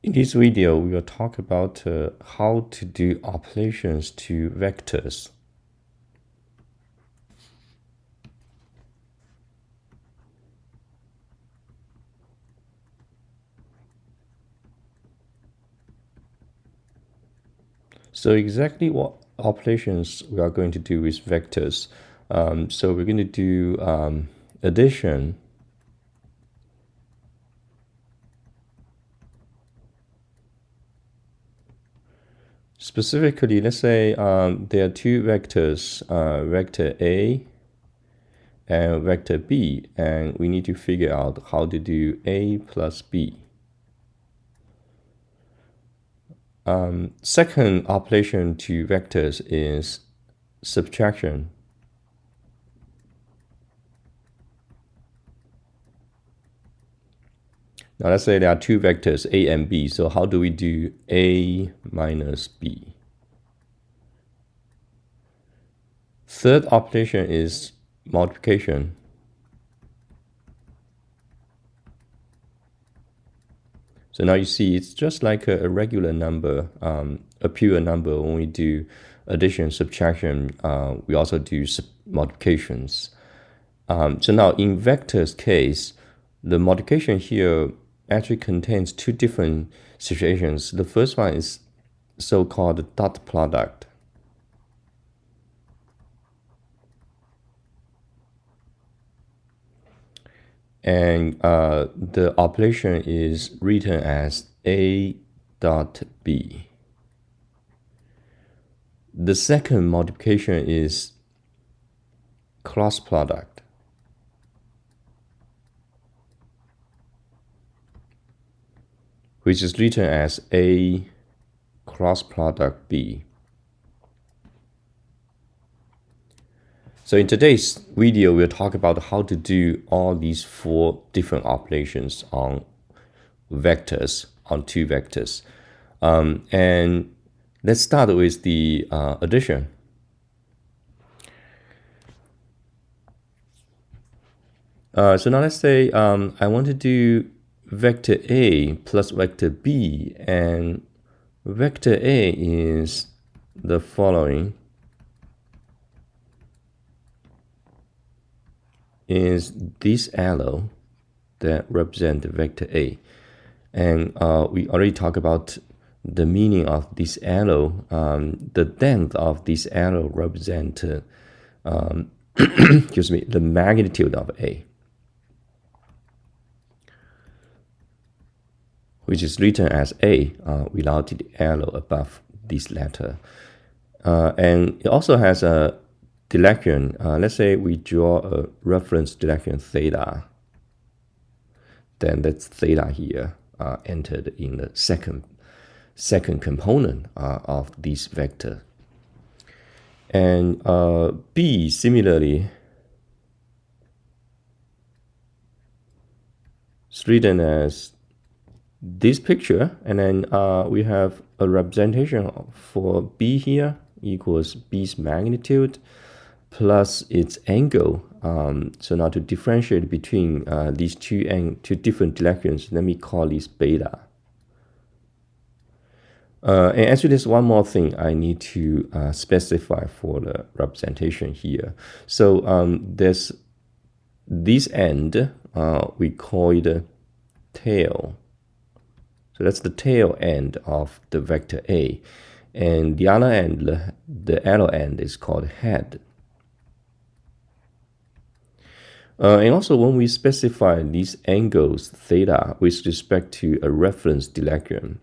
In this video, we will talk about how to do operations to vectors. So exactly what operations we are going to do with vectors. So we're going to do addition, specifically, let's say there are two vectors, vector A and vector B, and we need to figure out how to do A plus B. Second operation to vectors is subtraction. Now let's say there are two vectors, A and B. So how do we do A minus B? Third operation is multiplication. So now you see it's just like a regular number, a pure number. When we do addition, subtraction, we also do multiplications. So now in vectors case, the multiplication here actually contains two different situations. The first one is so-called dot product. And the operation is written as A dot B. The second multiplication is cross product. Which is written as A cross product B. So in today's video, we'll talk about how to do all these four different operations on vectors, on two vectors. And let's start with the addition. So now let's say I want to do vector A plus vector B, and vector A is the following. Is this arrow that represent the vector A. And we already talked about the meaning of this arrow. The length of this arrow represent excuse me, the magnitude of A, which is written as A without the arrow above this letter. And it also has a direction. Let's say we draw a reference direction theta. Then that's theta here entered in the second component of this vector. And B similarly is written as this picture, and then we have a representation for B here equals B's magnitude plus its angle. So now to differentiate between these two different directions, let me call this beta. And actually there's one more thing I need to specify for the representation here. So there's this end, we call it tail. So that's the tail end of the vector A. And the other end, the arrow end, is called head. And also when we specify these angles theta with respect to a reference direction,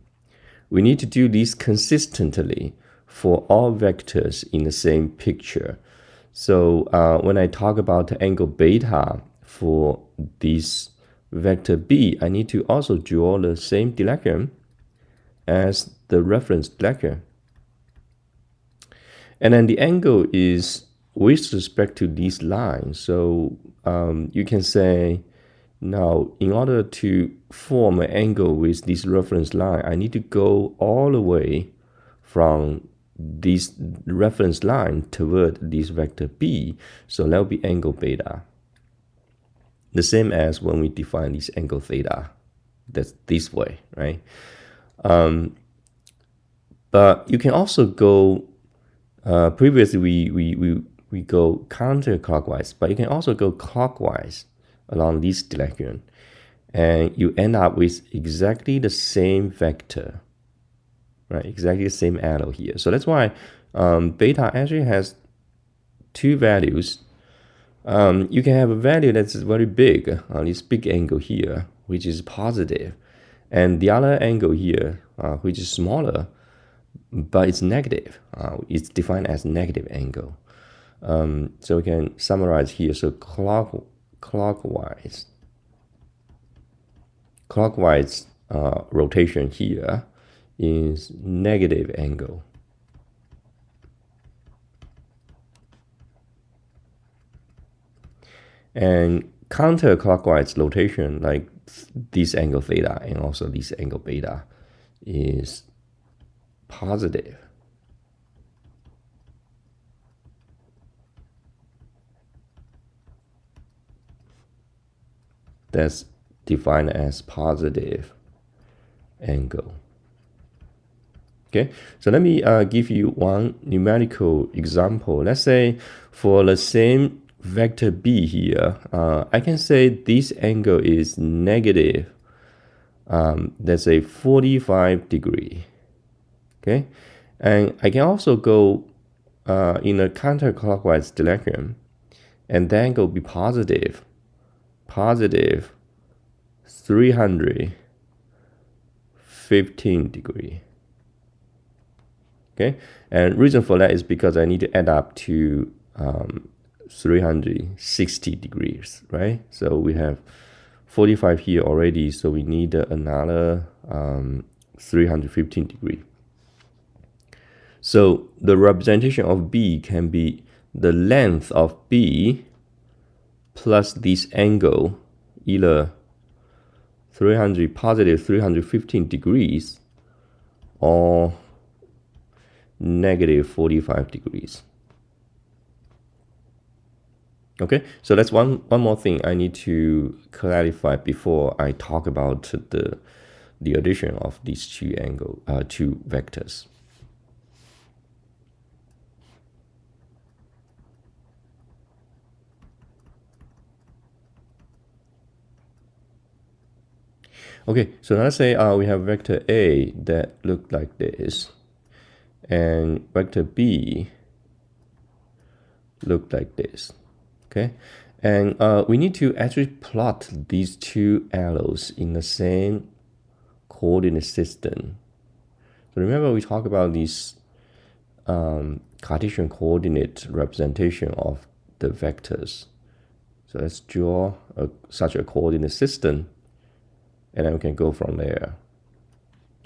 we need to do this consistently for all vectors in the same picture. So when I talk about the angle beta for this vector B, I need to also draw the same direction as the reference direction. And then the angle is with respect to these lines. So you can say, now in order to form an angle with this reference line, I need to go all the way from this reference line toward this vector B. So that will be angle beta. The same as when we define this angle theta. That's this way, right? But you can also go, previously we go counterclockwise, but you can also go clockwise along this direction. And you end up with exactly the same vector, right? Exactly the same arrow here. So that's why beta actually has two values. You can have a value that's very big on this big angle here, which is positive, and the other angle here, which is smaller, but it's negative. It's defined as negative angle. So we can summarize here. So clockwise rotation here is negative angle. And counterclockwise rotation, like this angle theta and also this angle beta, is positive. That's defined as positive angle. Okay, so let me give you one numerical example. Let's say for the same vector b here, I can say this angle is negative, let's say 45 degree. Okay, and I can also go in a counterclockwise direction, and then go be positive 315 degree. Okay, and reason for that is because I need to add up to 360 degrees, right? So we have 45 here already, so we need another 315 degree. So the representation of B can be the length of B plus this angle, either positive 315 degrees or negative 45 degrees. Okay, so that's one more thing I need to clarify before I talk about the addition of these two vectors. Okay, so let's say we have vector A that look like this, and vector B look like this. Okay, and we need to actually plot these two arrows in the same coordinate system. So remember we talked about this Cartesian coordinate representation of the vectors. So let's draw such a coordinate system, and then we can go from there.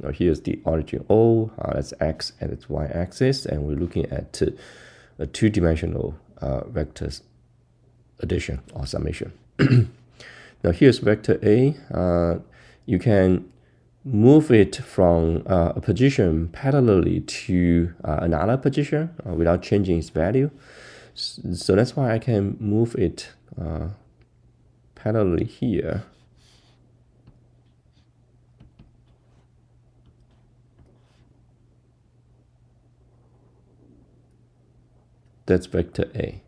Now here's the origin O, that's x and its y-axis, and we're looking at a two-dimensional vectors addition or summation. Now here's vector A. You can move it from a position parallelly to another position without changing its value. So that's why I can move it parallelly here. That's vector A.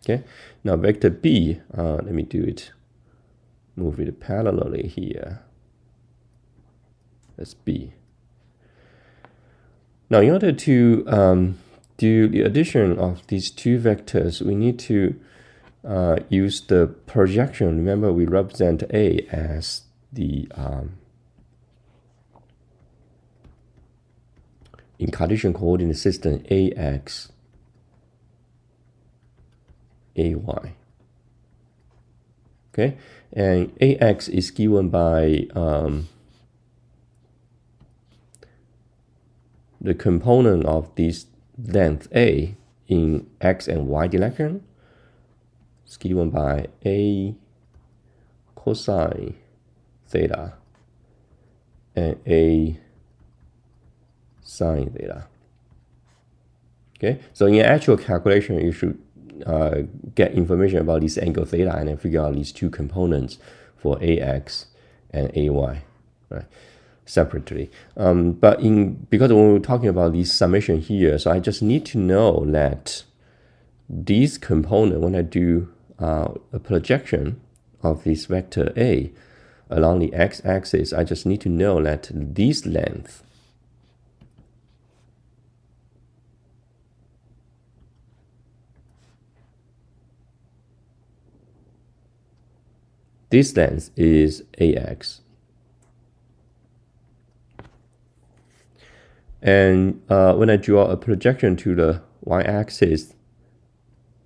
Okay, now vector B, let me do it, move it parallelly here. That's B. Now in order to do the addition of these two vectors, we need to use the projection. Remember, we represent A as the in Cartesian coordinate system, AX, AY. Okay, and AX is given by the component of this length A in X and Y direction. It's given by A cosine theta and A sine theta. Okay, so in actual calculation, you should get information about this angle theta and then figure out these two components for AX and AY. Right. separately. But because when we're talking about this summation here, so I just need to know that this component, when I do a projection of this vector A along the x-axis, I just need to know that this length is ax. And when I draw a projection to the y-axis,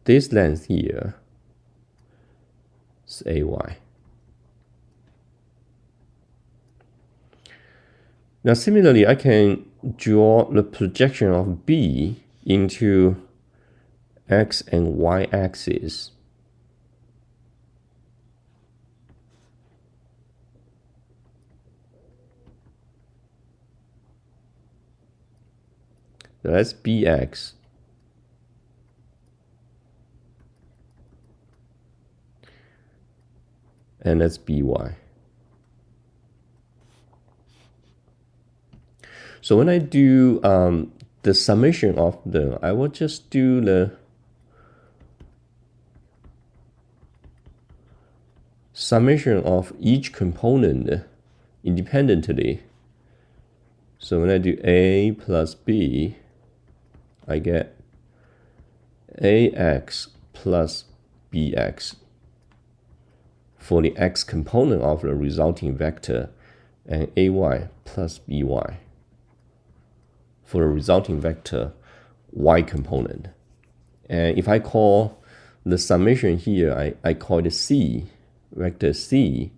this length here is ay. Now similarly, I can draw the projection of B into x and y axis. So that's bx. And that's by. So when I do the summation of them, I will just do the summation of each component independently. So when I do a plus b, I get ax plus bx for the x component of the resulting vector, and ay plus by for the resulting vector y component. And if I call the summation here, I call it C, vector C,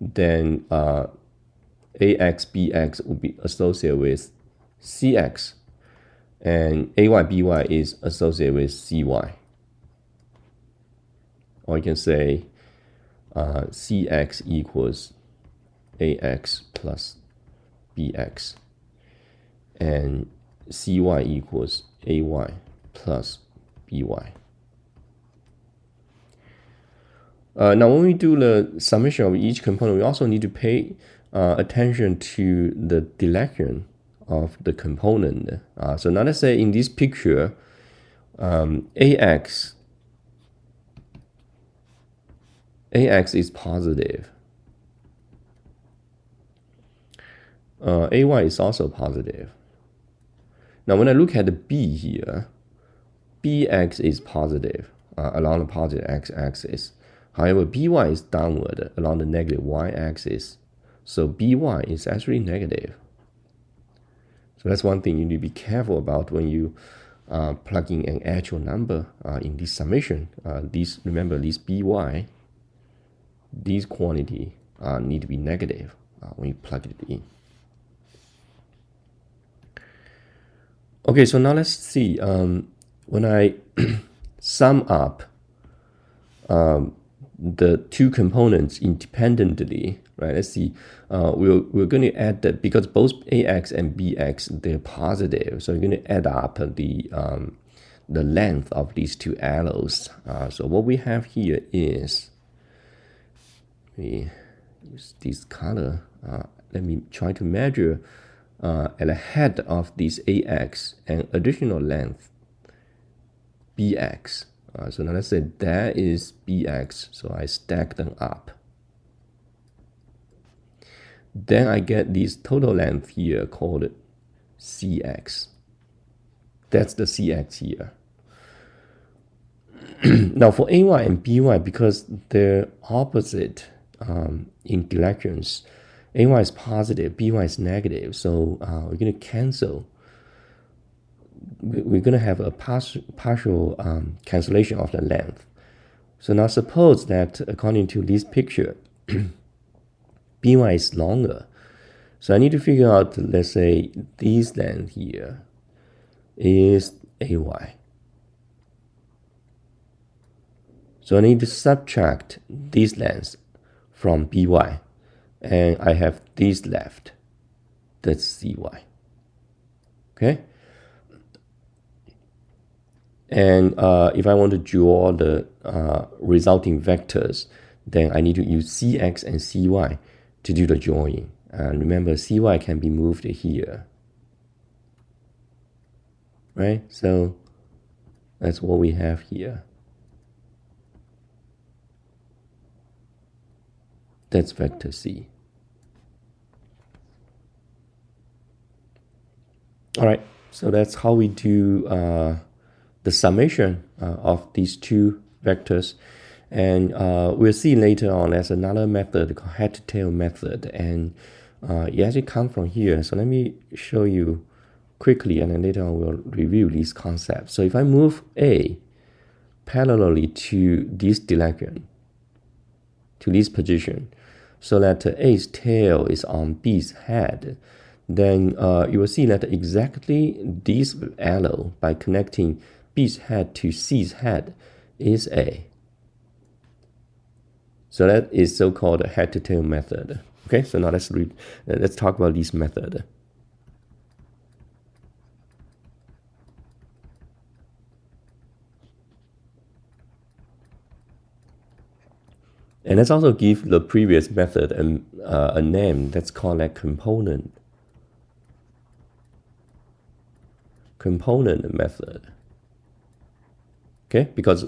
then ax, bx will be associated with cx, and ay, by is associated with cy. Or you can say cx equals ax plus bx, and cy equals ay plus by. Now when we do the summation of each component, we also need to pay attention to the direction of the component. So now let's say in this picture, ax is positive. Ay is also positive. Now when I look at the b here, bx is positive along the positive x-axis. However, by is downward along the negative y-axis. So by is actually negative. So that's one thing you need to be careful about when you plug in an actual number in this summation. Remember, this by, these quantity need to be negative when you plug it in. Okay, so now let's see. When I sum up the two components independently, right? Let's see. We're going to add that because both ax and bx, they're positive, so we're going to add up the length of these two arrows. So what we have here is, we use this color. Let me try to measure at the head of this ax an additional length bx. So now let's say that is bx, so I stack them up. Then I get this total length here called cx. That's the cx here. Now for ay and by, because they're opposite in directions, ay is positive, by is negative, so we're going to cancel. We're going to have a partial cancellation of the length. So now suppose that according to this picture, by is longer. So I need to figure out, let's say, this length here is ay. So I need to subtract this length from by, and I have this left. That's cy. Okay? And if I want to draw the resulting vectors, then I need to use cx and cy to do the drawing. And remember, cy can be moved here, right? So that's what we have here. That's vector c. All right, so that's how we do the summation of these two vectors. And we'll see later on there's another method called head-to-tail method, and it actually comes from here. So let me show you quickly, and then later on we'll review these concepts. So if I move A parallelly to this direction, to this position, so that A's tail is on B's head, then you will see that exactly this arrow, by connecting B's head to C's head, is A. So that is so-called head-to-tail method. Okay, so now let's talk about this method. And let's also give the previous method a name. That's called like component method. Okay, because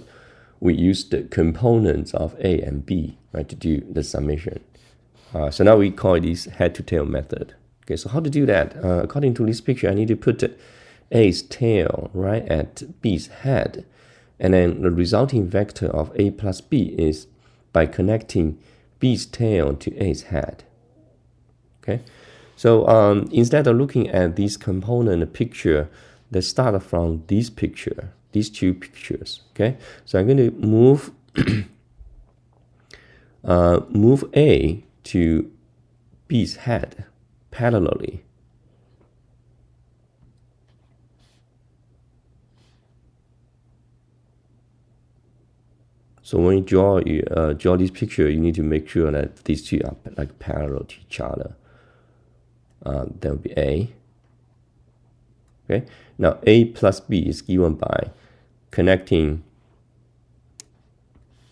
we use the components of A and B, right, to do the summation. So now we call this head-to-tail method. Okay, so how to do that? According to this picture, I need to put A's tail right at B's head, and then the resulting vector of A plus B is by connecting B's tail to A's head. Okay, so instead of looking at this component picture, let's start from this picture, these two pictures. Okay, so I'm going to move move A to B's head parallelly. So when you draw this picture, you need to make sure that these two are like parallel to each other. That would be A. Okay. Now A plus B is given by connecting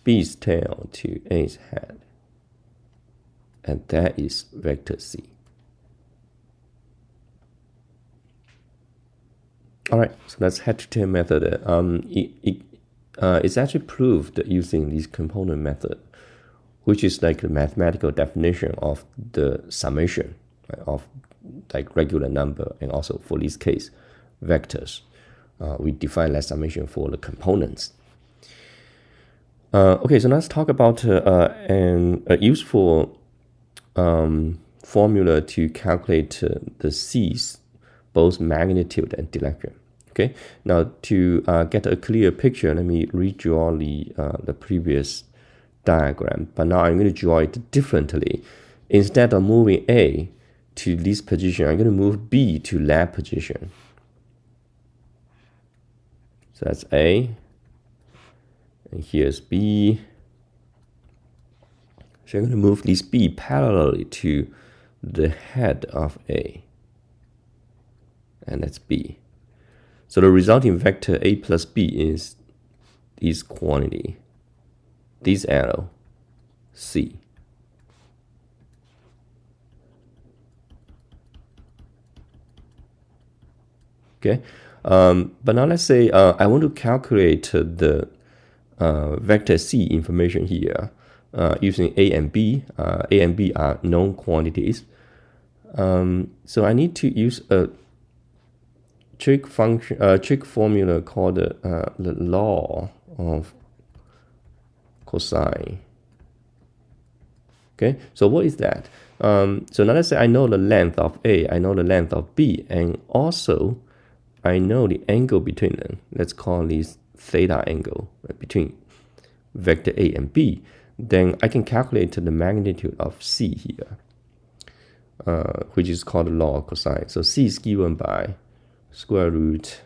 B's tail to A's head, and that is vector C. All right, so that's head-to-tail method. It's actually proved using this component method, which is like the mathematical definition of the summation, right, of like regular number, and also for this case, vectors. We define that summation for the components. Okay, so let's talk about a useful formula to calculate the C's, both magnitude and direction. Okay, now to get a clear picture, let me redraw the previous diagram, but now I'm going to draw it differently. Instead of moving A to this position, I'm going to move B to that position. So that's A, and here's B. So I'm going to move this B parallelly to the head of A, and that's B. So the resulting vector A plus B is this quantity, this arrow, C. Okay, but now let's say I want to calculate the vector C information here using A and B. A and B are known quantities. So I need to use a trig formula called the law of cosine. Okay, so what is that? So now let's say I know the length of A, I know the length of B, and also I know the angle between them. Let's call this theta angle, right, between vector A and B. Then I can calculate the magnitude of C here, which is called the law of cosine. So C is given by square root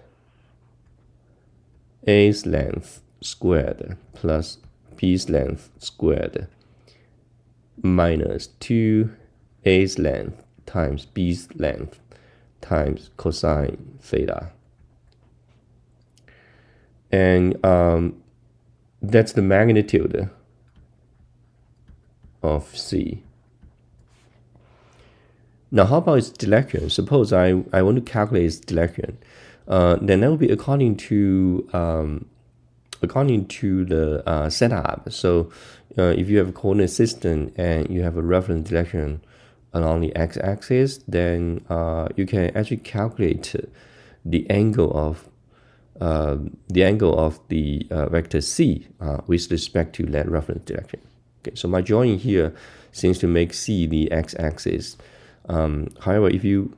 A's length squared plus B's length squared minus 2A's length times B's length times cosine theta. And that's the magnitude of C. Now, how about its direction? Suppose I want to calculate its direction. Then that will be according to the setup. So if you have a coordinate system and you have a reference direction along the x-axis, then you can actually calculate the angle of the vector c with respect to that reference direction. Okay, so my drawing here seems to make c the x-axis. However, if you,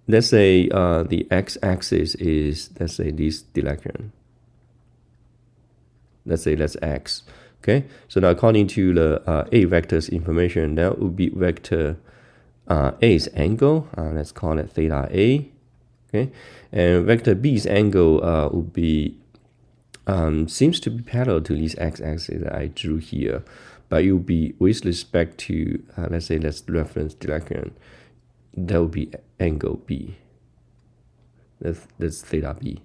let's say the x-axis is, let's say, this direction. Let's say that's x. Okay, so now according to the A vector's information, that would be vector A's angle. Let's call it theta A. Okay, and vector B's angle would be seems to be parallel to this x-axis that I drew here, but it will be with respect to let's say that's reference direction. That would be angle B. That's theta B.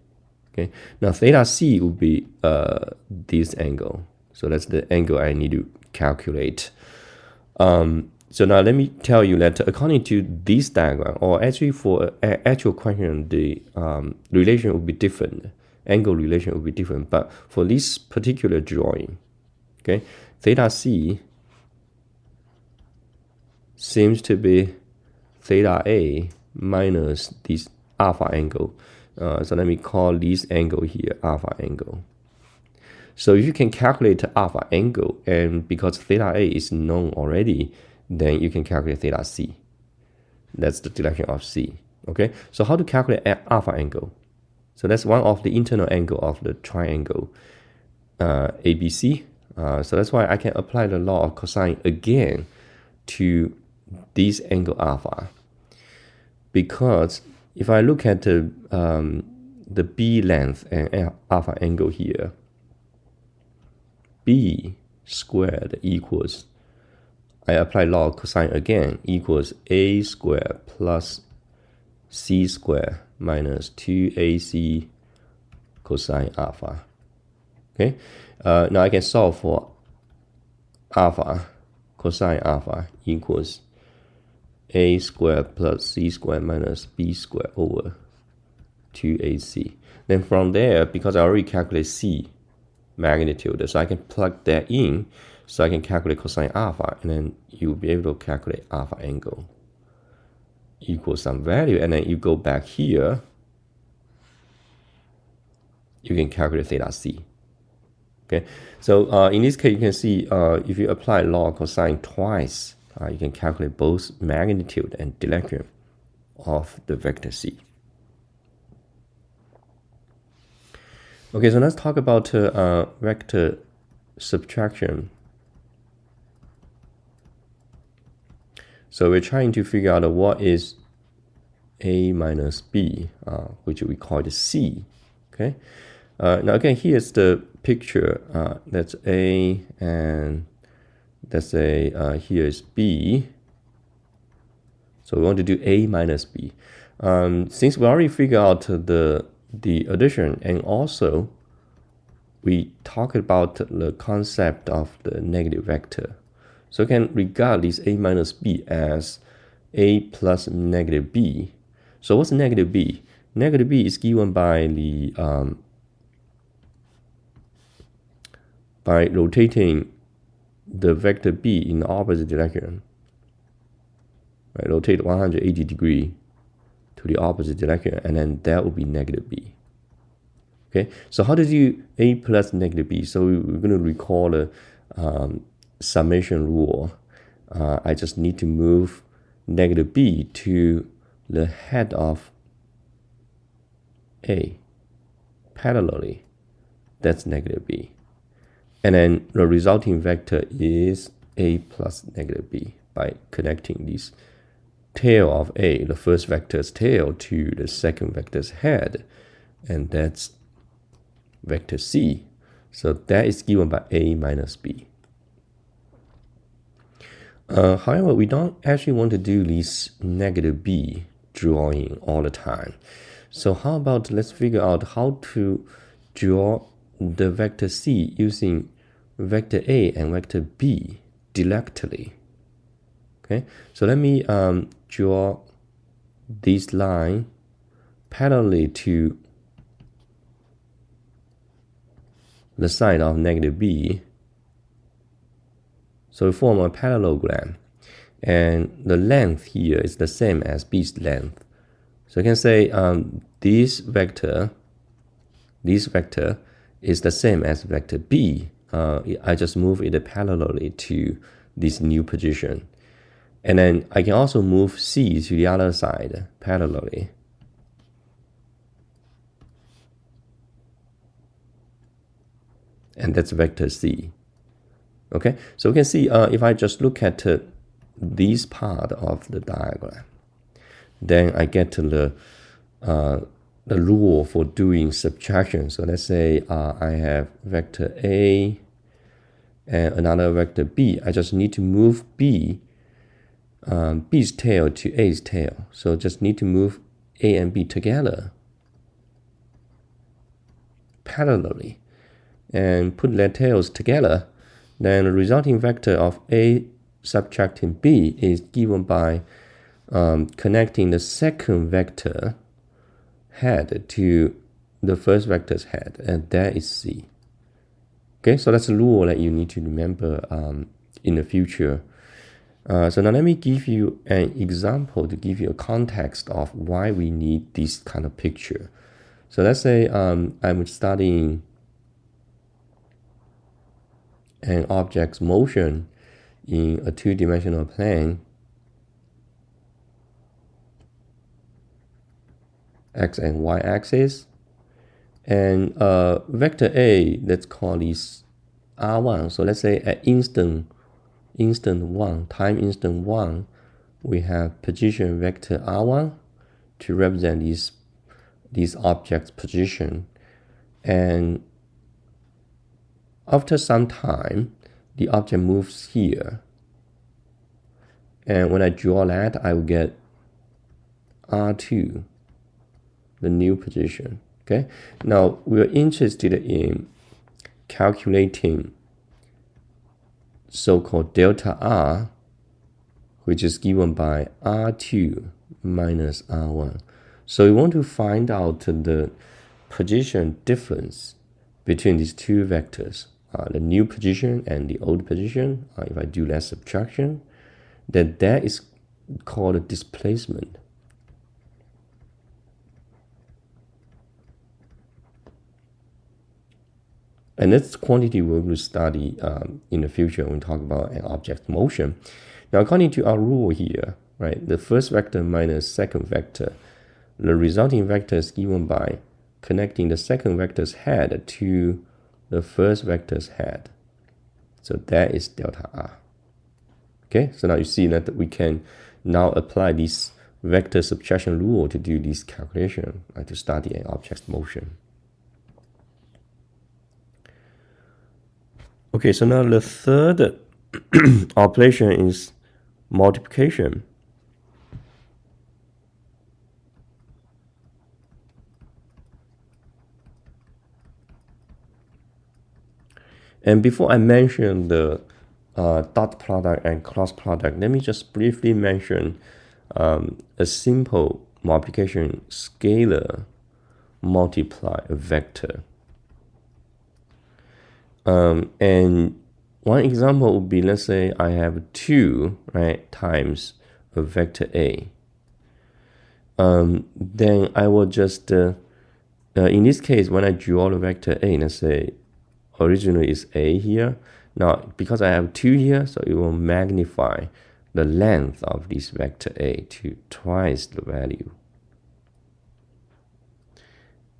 Okay, now theta C would be this angle. So that's the angle I need to calculate. So now let me tell you that according to this diagram, or actually for an actual question, the relation will be different. Angle relation will be different. But for this particular drawing, okay, theta C seems to be theta A minus this alpha angle. So let me call this angle here alpha angle. So if you can calculate alpha angle, and because theta A is known already, then you can calculate theta C. That's the direction of C. Okay, so how to calculate alpha angle? So that's one of the internal angle of the triangle ABC. So that's why I can apply the law of cosine again to this angle alpha. Because if I look at the B length and alpha angle here, B squared equals, I apply law of cosine again, equals A squared plus C squared minus 2AC cosine alpha. Okay, now I can solve for alpha. Cosine alpha equals A squared plus C squared minus B squared over 2AC. Then from there, because I already calculated C magnitude, so I can plug that in, so I can calculate cosine alpha, and then you'll be able to calculate alpha angle equals some value, and then you go back here, you can calculate theta C. Okay, so in this case, you can see if you apply law of cosine twice, you can calculate both magnitude and direction of the vector C. Okay, so let's talk about vector subtraction. So we're trying to figure out what is A minus B, which we call the C. Okay. Now again, here's the picture. That's A, and let's say here is B. So we want to do A minus B. Since we already figured out the addition, and also we talked about the concept of the negative vector. So we can regard this A minus B as A plus negative B. So what's negative B? Negative B is given by the by rotating the vector B in the opposite direction. Right, rotate 180 degrees to the opposite direction, and then that will be negative B. Okay, so how to do A plus negative B? So we're going to recall the summation rule. I just need to move negative B to the head of A parallelly. That's negative B. And then the resulting vector is A plus negative B by connecting this tail of A, the first vector's tail, to the second vector's head. And that's vector C. So that is given by A minus B. However, we don't actually want to do this negative B drawing all the time. So how about let's figure out how to draw the vector C using vector A and vector B directly. Okay, so let me draw this line parallel to the side of negative b. So we form a parallelogram, and the length here is the same as b's length. So you can say this vector is the same as vector b. I just move it parallelly to this new position. And then I can also move c to the other side parallelly. And that's vector c. Okay, so we can see if I just look at this part of the diagram, then I get to the rule for doing subtraction. So let's say I have vector a and another vector b. I just need to move b's tail to a's tail. So just need to move a and b together parallelly and put their tails together. Then the resulting vector of a subtracting b is given by connecting the second vector head to the first vector's head, and that is c. Okay, so that's a rule that you need to remember in the future. So now let me give you an example to give you a context of why we need this kind of picture. So let's say I'm studying an object's motion in a two-dimensional plane, x and y axis, and vector a, let's call this r1. So let's say at instant 1, time instant 1, we have position vector r1 to represent this object's position. And after some time, the object moves here. And when I draw that, I will get R2, the new position. Okay. Now we're interested in calculating so-called delta R, which is given by R2 minus R1. So we want to find out the position difference between these two vectors, the new position and the old position. If I do that subtraction, then that is called a displacement. And that's quantity we're going to study in the future when we talk about an object's motion. Now, according to our rule here, right, the first vector minus second vector, the resulting vector is given by connecting the second vector's head to the first vector's head. So that is delta R. Okay, so now you see that we can now apply this vector subtraction rule to do this calculation, to study an object's motion. Okay, so now the third operation is multiplication. And before I mention the dot product and cross product, let me just briefly mention a simple multiplication: scalar multiply a vector. And one example would be, let's say I have 2, right, times a vector A. Then I will just, in this case, when I draw the vector A, let's say originally is A here. Now, because I have 2 here, so it will magnify the length of this vector A to twice the value.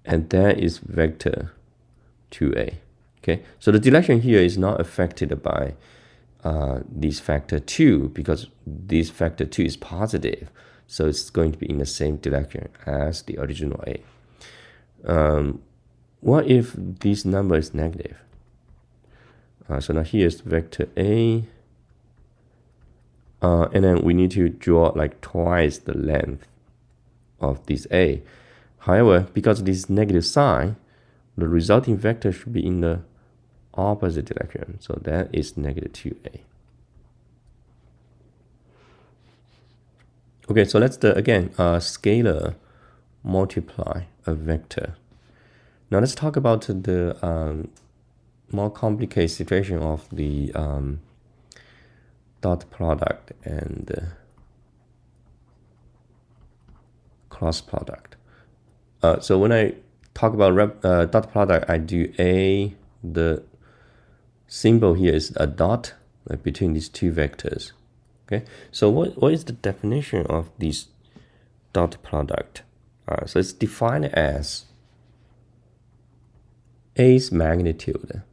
And that is vector 2A. Okay, so the direction here is not affected by this factor 2, because this factor 2 is positive. So it's going to be in the same direction as the original A. What if this number is negative? So now here's vector A. And then we need to draw like twice the length of this A. However, because this is negative sign, the resulting vector should be in the opposite direction. So that is negative 2A. Okay, so let's again scalar multiply a vector. Now let's talk about the more complicated situation of the dot product and cross product. So when I talk about dot product, I do the symbol here is a dot between these two vectors. Okay, so what is the definition of this dot product? So it's defined as A's magnitude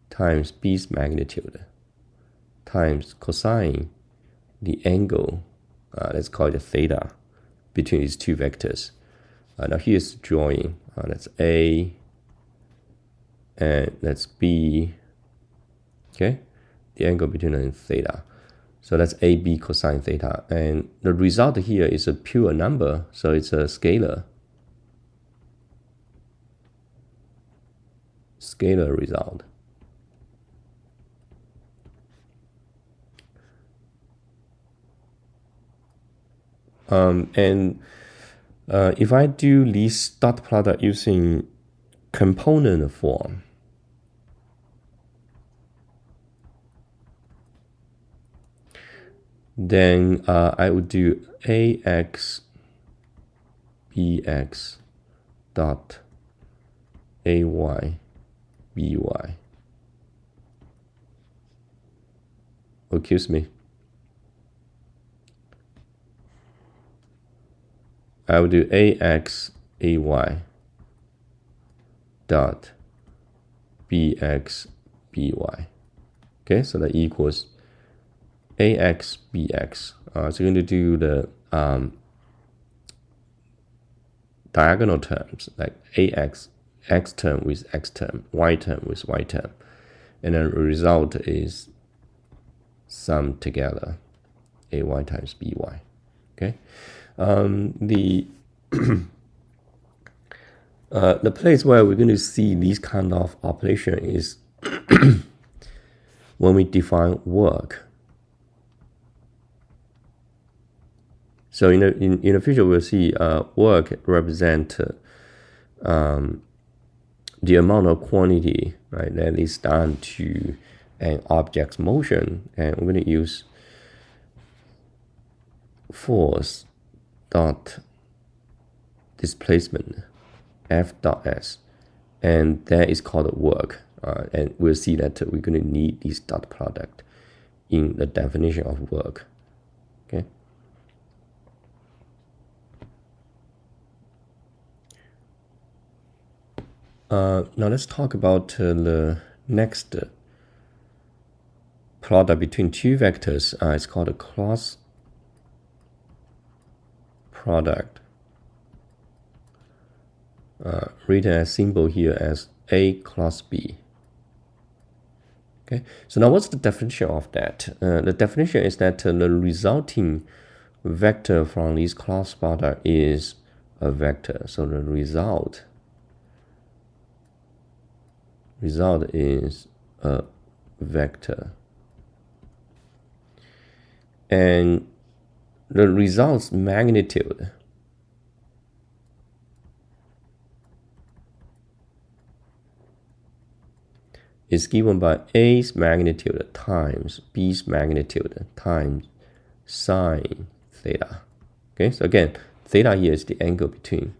times B's magnitude times cosine the angle, let's call it theta, between these two vectors. Now here's the drawing. That's A and that's B. Okay, the angle between them is theta. So that's AB cosine theta. And the result here is a pure number, so it's a scalar result. If I do this dot product using component form, then I would do AX BX dot AY BY. Oh, excuse me. I will do AX AY dot BX BY. Okay, so that equals AX BX. So you're going to do the diagonal terms like AX X term with X term, Y term with Y term, and then the result is sum together AY times BY. Okay. The place where we're going to see this kind of operation is when we define work. So in the future, we'll see work represent the amount of quantity, right, that is done to an object's motion, and we're going to use force dot displacement F dot S, and that is called work. And we'll see that we're going to need this dot product in the definition of work. Okay. Now let's talk about the next product between two vectors. It's called a cross product, written as symbol here as A cross B. Okay, so now what's the definition of that? The definition is that the resulting vector from this cross product is a vector. So the result is a vector, and the result's magnitude is given by A's magnitude times B's magnitude times sine theta. Okay, so again, theta here is the angle between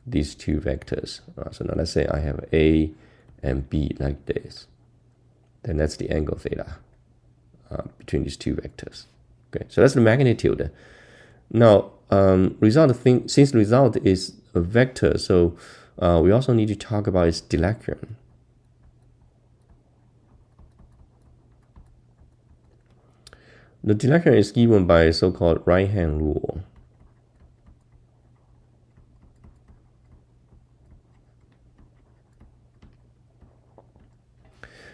these two vectors. So now let's say I have A and B like this. Then that's the angle theta between these two vectors. Okay, so that's the magnitude. Now, since result is a vector, so we also need to talk about its direction. The direction is given by a so-called right-hand rule.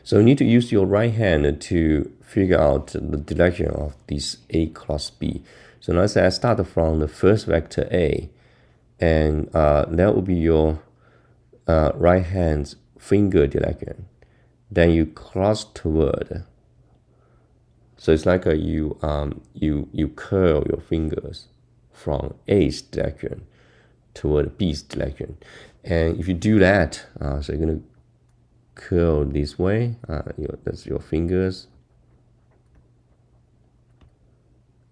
So you need to use your right hand to figure out the direction of this A cross B. So now let's say I start from the first vector A, and that will be your right hand's finger direction. Then you cross toward So it's like you curl your fingers from A's direction toward B's direction. And if you do that, so you're going to curl this way, that's your fingers,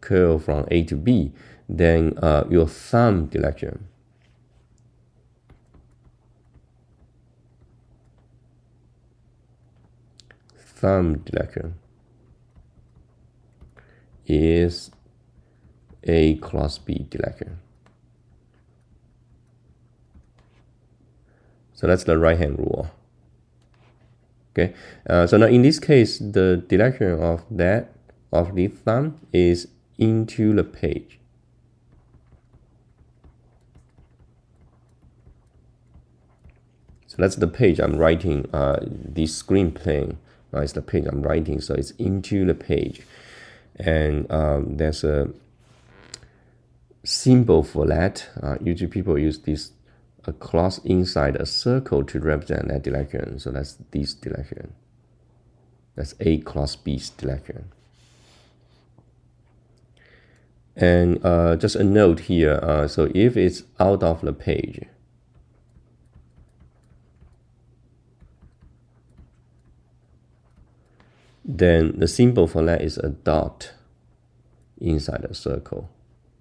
curl from A to B, then your thumb direction. Thumb direction is A cross B direction. So that's the right hand rule. Okay, so now in this case, the direction of the thumb is into the page. So that's the page I'm writing. This screen playing is the page I'm writing, so it's into the page. And there's a symbol for that. Usually people use this a cross inside a circle to represent that direction. So that's this direction. That's A cross B's direction. And just a note here. So if it's out of the page, then the symbol for that is a dot inside a circle.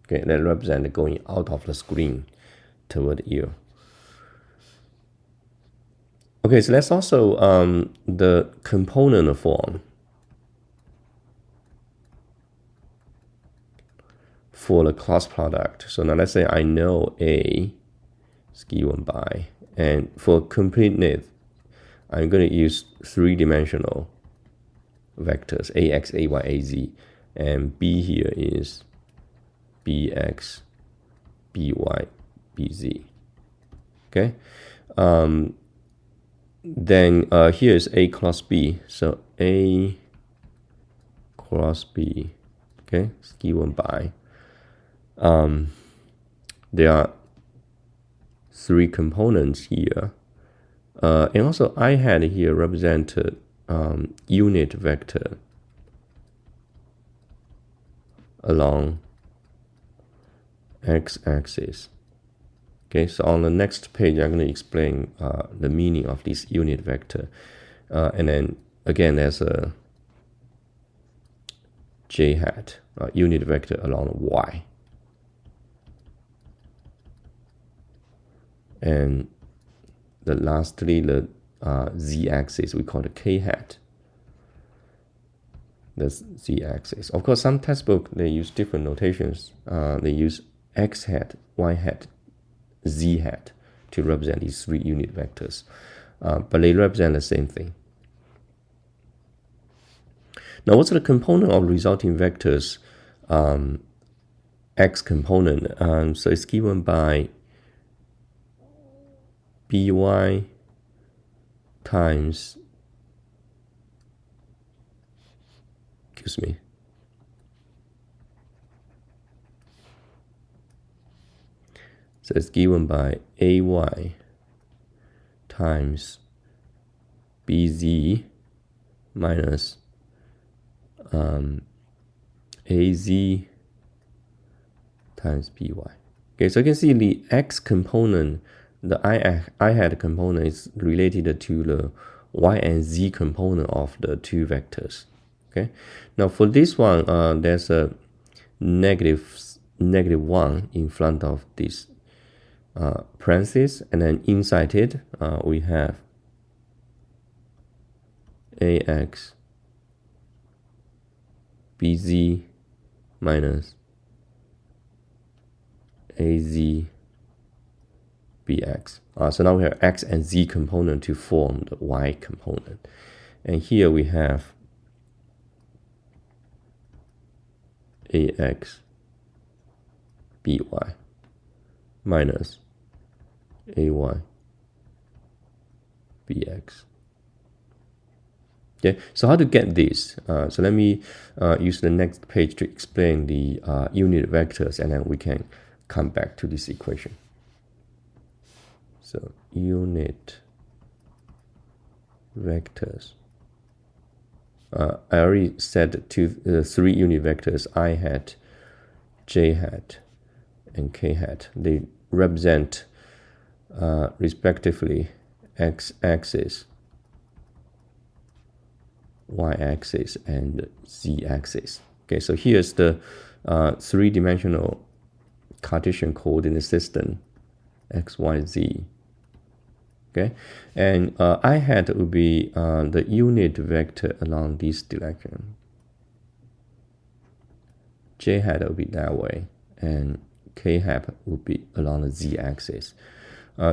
Okay, that represents going out of the screen toward you. Okay, so that's also the component form for the cross product. So now let's say I know A is given by, and for completeness, I'm going to use three-dimensional vectors, ax, ay, az, and B here is bx, by, bz. Okay, then here is A cross B, so A cross B, okay, is given by, there are three components here, and also I had here represented unit vector along x-axis. Okay, so on the next page, I'm going to explain the meaning of this unit vector. And then again, there's a j hat, unit vector along y. And lastly, the z-axis, we call it k hat. That's z-axis. Of course, some textbook, they use different notations. They use x hat, y hat, z hat to represent these three unit vectors, but they represent the same thing. Now, what's the component of resulting vectors? X component. So it's given by by times, excuse me, so it's given by ay times bz minus az times by. Okay, so you can see the x component, the I hat component is related to the y and z component of the two vectors. Okay, now for this one, there's a negative 1 in front of this parenthesis, and then inside it we have ax bz minus az bx. So now we have x and z component to form the y component, and here we have ax by minus ay bx. Okay, so how to get this? So let me use the next page to explain the unit vectors, and then we can come back to this equation. So unit vectors I already said to 3 unit vectors I hat, j hat, and k hat. They represent respectively x-axis, y-axis, and z-axis. Okay, so here's the 3-dimensional Cartesian coordinate system, x, y, z. Okay, and I hat would be the unit vector along this direction. J hat would be that way, and k hat would be along the z-axis.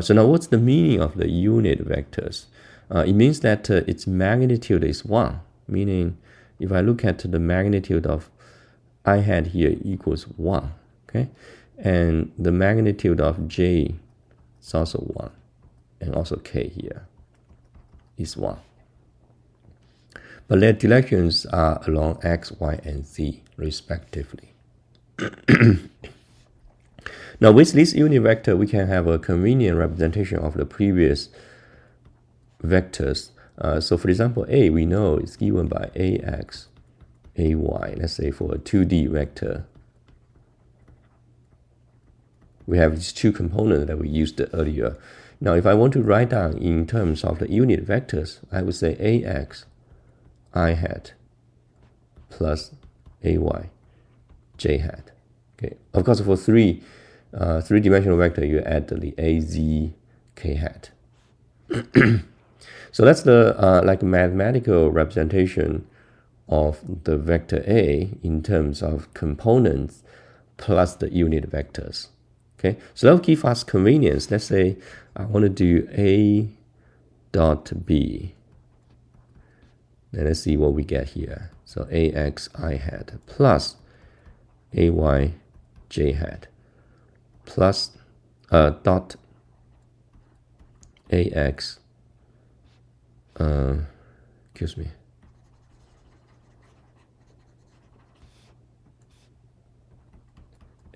So now what's the meaning of the unit vectors? It means that its magnitude is 1, meaning if I look at the magnitude of I hat here equals 1, okay? And the magnitude of j is also 1, and also k here is 1. But their directions are along x, y, and z, respectively. Now, with this unit vector, we can have a convenient representation of the previous vectors. So, for example, A, we know is given by ax, ay, let's say for a 2D vector. We have these 2 components that we used earlier. Now, if I want to write down in terms of the unit vectors, I would say ax, I hat, plus ay, j hat. Okay. Of course, for 3-dimensional vector, you add the az, k hat. So that's the like mathematical representation of the vector A in terms of components plus the unit vectors. Okay, so that will give us convenience. Let's say I want to do A dot B. Then let's see what we get here. So ax I hat plus ay j hat plus dot ax excuse me,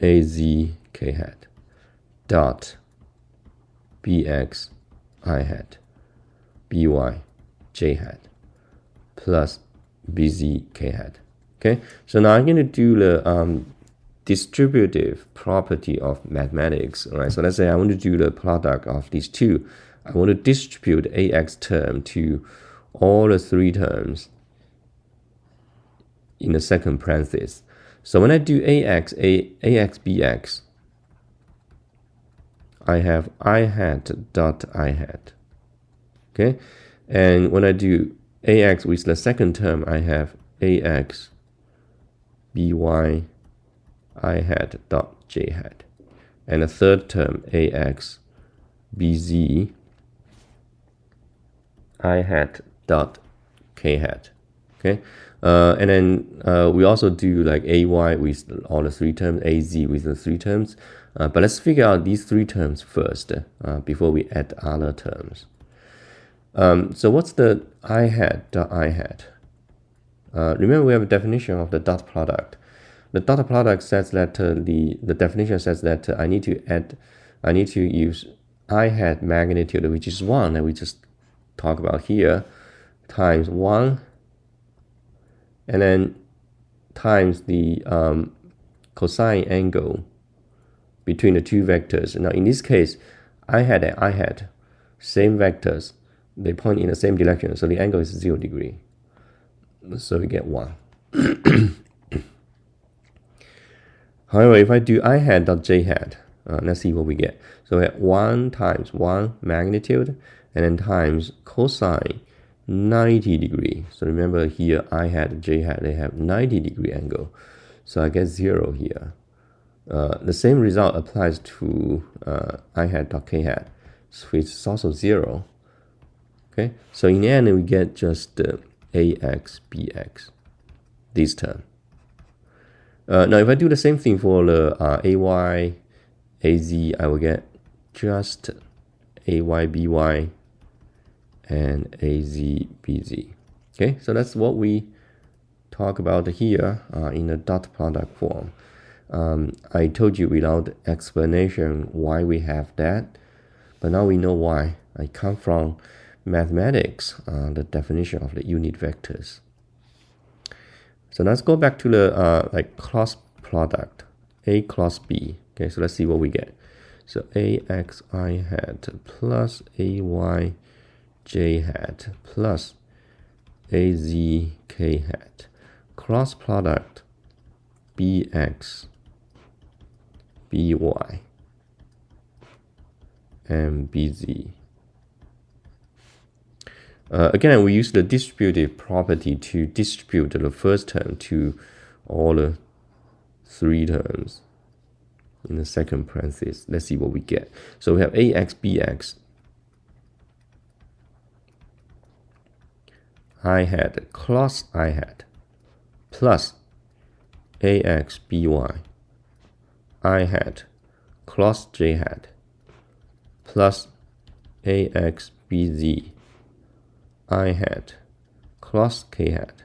az k hat dot bx I hat by j hat plus bz k hat. Okay, so now I'm going to do the distributive property of mathematics. All right, so let's say I want to do the product of these 2. I want to distribute ax term to all the 3 terms in the second parenthesis. So when I do ax, bx, I have I hat dot I hat. Okay, and when I do ax with the second term, I have ax by I hat dot j hat, and the third term ax bz I hat dot k hat. Okay, and then we also do like ay with all the 3 terms, az with the 3 terms. But let's figure out these 3 terms first before we add other terms. So what's the I hat dot I hat? Remember, we have a definition of the dot product. The dot product says that the definition says that I need to use I hat magnitude, which is 1 that we just talked about here, times 1, and then times the cosine angle between the 2 vectors. Now, in this case, I hat and I hat, same vectors, they point in the same direction, so the angle is 0 degree. So we get 1. However, if I do I hat dot j hat, let's see what we get. So we have 1 times 1 magnitude, and then times cosine 90 degree. So remember here, I hat, j hat, they have 90 degree angle. So I get 0 here. The same result applies to I hat dot k hat, which is also 0. Okay, so in the end, we get just ax, bx, this term. Now, if I do the same thing for the ay, az, I will get just ay, by, and az, bz. Okay, so that's what we talk about here in the dot product form. I told you without explanation why we have that, but now we know why. I come from mathematics, the definition of the unit vectors. So let's go back to the like cross product, A cross B. Okay, so let's see what we get. So AXI hat plus AYJ hat plus AZK hat. Cross product BX, BY, and BZ. Again, we use the distributive property to distribute the first term to all the three terms in the second parenthesis. Let's see what we get. So we have AX, BX, I hat, cross I hat, plus AX, BY, I hat, cross J hat, plus AX, BZ, I hat, cross K hat.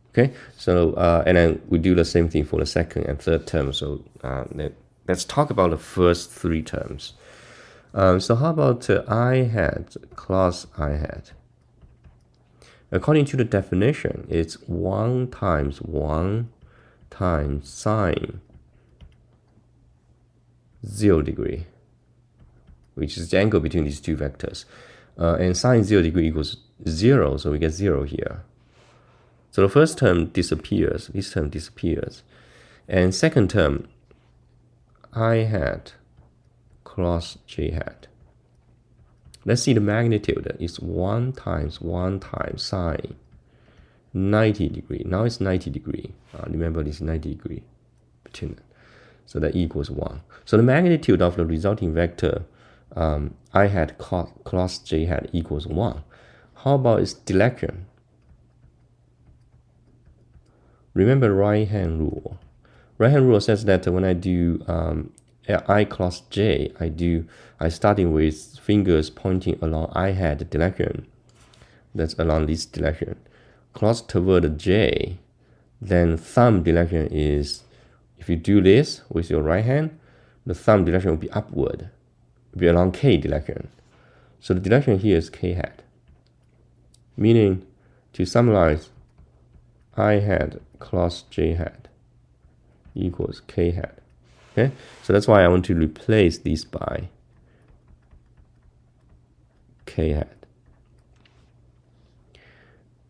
Okay, so and then we do the same thing for the second and third term. So let's talk about the first three terms. So how about I hat, cross I hat? According to the definition, it's 1 times 1 times sine 0 degree, which is the angle between these two vectors. And sine 0 degree equals 0, so we get 0 here. So the first term disappears, this term disappears. And second term, I hat cross J hat. Let's see the magnitude. It's 1 times sine 90 degree. Now it's 90 degree. Remember this 90 degree between them. So that equals 1. So the magnitude of the resulting vector I hat cross J hat equals 1. How about its direction? Remember right-hand rule. Right-hand rule says that when I do I cross J, I starting with fingers pointing along I hat direction. That's along this direction. Cross toward J, then thumb direction is, if you do this with your right hand, the thumb direction will be upward, will be along K direction. So the direction here is K hat. Meaning, to summarize, I hat cross J hat equals K hat. Okay, so that's why I want to replace this by K hat.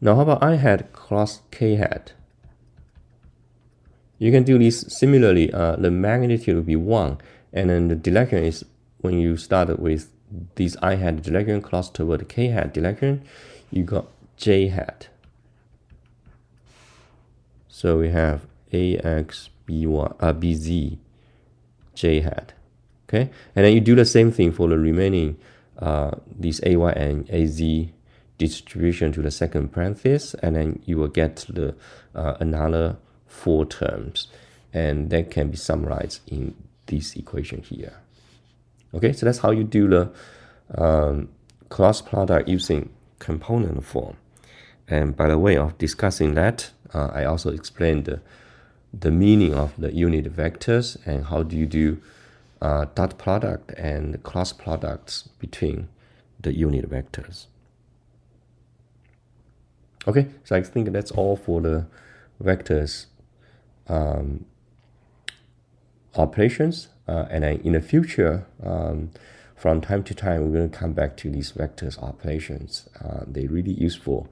Now how about I hat cross K hat? You can do this similarly. The magnitude will be 1, and then the direction is, when you start with this I hat direction cross toward K hat direction, you got J hat. So we have AX, BZ, J hat. Okay, and then you do the same thing for the remaining these AY and AZ distribution to the second parenthesis, and then you will get the another 4 terms, and that can be summarized in this equation here. Okay, so that's how you do the cross product using component form. And by the way of discussing that, I also explained the meaning of the unit vectors and how do you do dot product and cross products between the unit vectors. Okay, so I think that's all for the vectors operations. And then in the future, from time to time, we're going to come back to these vectors operations. They're really useful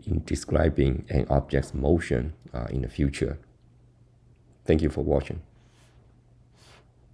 in describing an object's motion in the future. Thank you for watching.